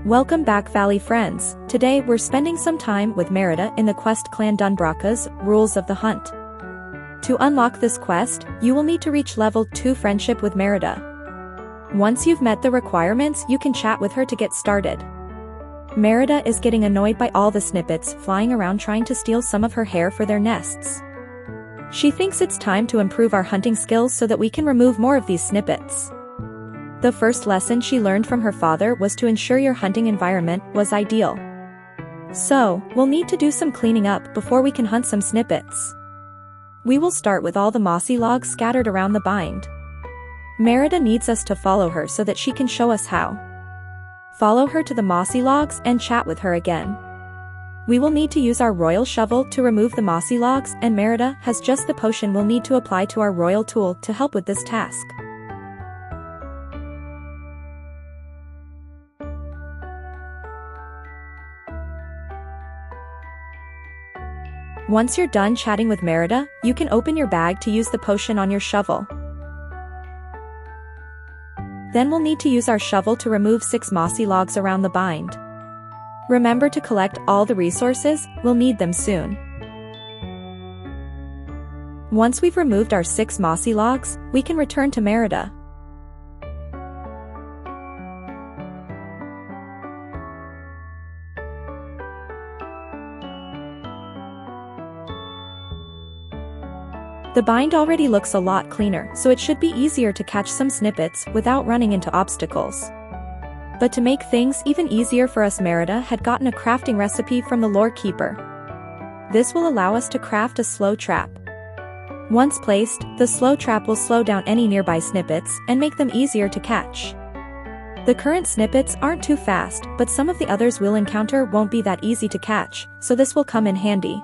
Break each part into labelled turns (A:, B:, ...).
A: Welcome back, Valley friends. Today we're spending some time with Merida in the quest clan DunBroch's Rules of the Hunt. To unlock this quest, you will need to reach level 2 friendship with Merida. Once you've met the requirements, you can chat with her to get started. Merida is getting annoyed by all the snippets flying around trying to steal some of her hair for their nests. She thinks it's time to improve our hunting skills so that we can remove more of these snippets. The first lesson she learned from her father was to ensure your hunting environment was ideal. So, we'll need to do some cleaning up before we can hunt some snippets. We will start with all the mossy logs scattered around the bind. Merida needs us to follow her so that she can show us how. Follow her to the mossy logs and chat with her again. We will need to use our royal shovel to remove the mossy logs, and Merida has just the potion we'll need to apply to our royal tool to help with this task. Once you're done chatting with Merida, you can open your bag to use the potion on your shovel. Then we'll need to use our shovel to remove 6 mossy logs around the bind. Remember to collect all the resources, we'll need them soon. Once we've removed our 6 mossy logs, we can return to Merida. The bind already looks a lot cleaner, so it should be easier to catch some snippets without running into obstacles. But to make things even easier for us, Merida had gotten a crafting recipe from the lorekeeper. This will allow us to craft a slow trap. Once placed, the slow trap will slow down any nearby snippets and make them easier to catch. The current snippets aren't too fast, but some of the others we'll encounter won't be that easy to catch, so this will come in handy.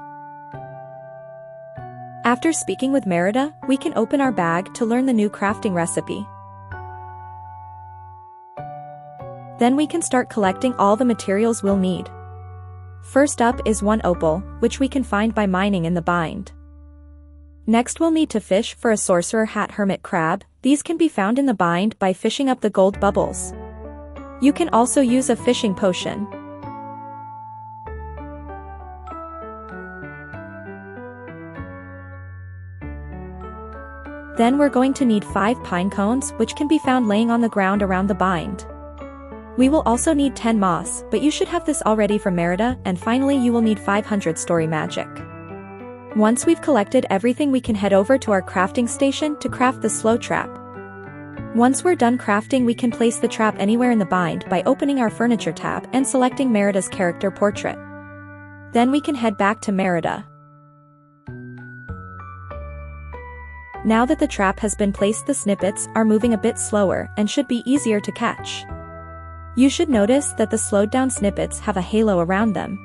A: After speaking with Merida, we can open our bag to learn the new crafting recipe. Then we can start collecting all the materials we'll need. First up is 1 opal, which we can find by mining in the bind. Next we'll need to fish for a sorcerer hat hermit crab. These can be found in the bind by fishing up the gold bubbles. You can also use a fishing potion. Then we're going to need 5 pine cones, which can be found laying on the ground around the bind. We will also need 10 moss, but you should have this already from Merida, and finally you will need 500 story magic. Once we've collected everything, we can head over to our crafting station to craft the slow trap. Once we're done crafting, we can place the trap anywhere in the bind by opening our furniture tab and selecting Merida's character portrait. Then we can head back to Merida. Now that the trap has been placed, the snippets are moving a bit slower and should be easier to catch. You should notice that the slowed down snippets have a halo around them.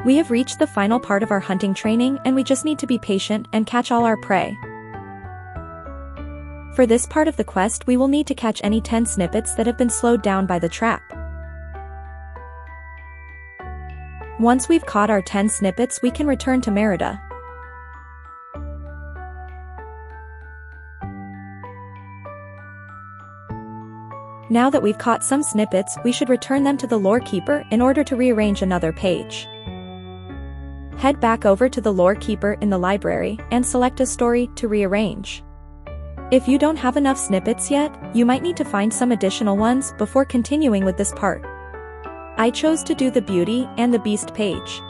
A: We have reached the final part of our hunting training, and we just need to be patient and catch all our prey. For this part of the quest, we will need to catch any 10 snippets that have been slowed down by the trap. Once we've caught our 10 snippets, we can return to Merida. Now that we've caught some snippets, we should return them to the lorekeeper in order to rearrange another page. Head back over to the lorekeeper in the library and select a story to rearrange. If you don't have enough snippets yet, you might need to find some additional ones before continuing with this part. I chose to do the Beauty and the Beast page.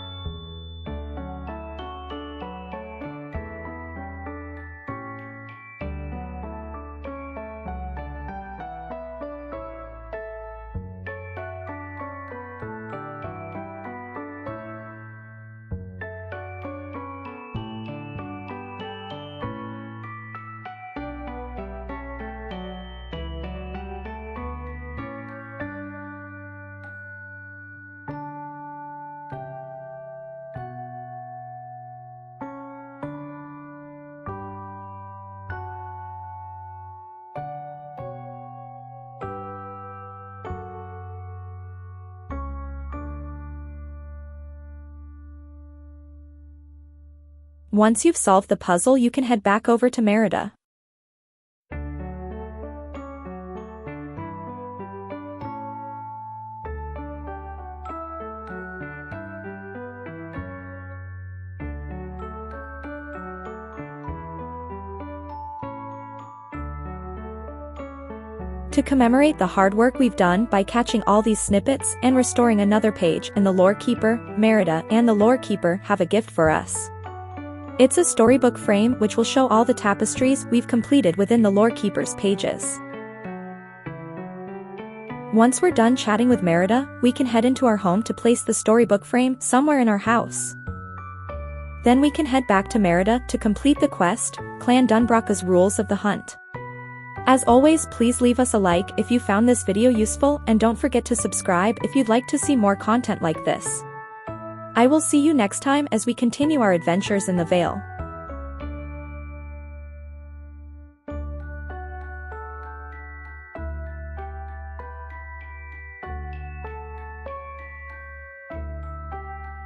A: Once you've solved the puzzle, you can head back over to Merida. To commemorate the hard work we've done by catching all these snippets and restoring another page, and the Lorekeeper, Merida and the Lorekeeper have a gift for us. It's a storybook frame which will show all the tapestries we've completed within the Lorekeeper's pages. Once we're done chatting with Merida, we can head into our home to place the storybook frame somewhere in our house. Then we can head back to Merida to complete the quest, Clan DunBroch's Rules of the Hunt. As always, please leave us a like if you found this video useful, and don't forget to subscribe if you'd like to see more content like this. I will see you next time as we continue our adventures in the Vale.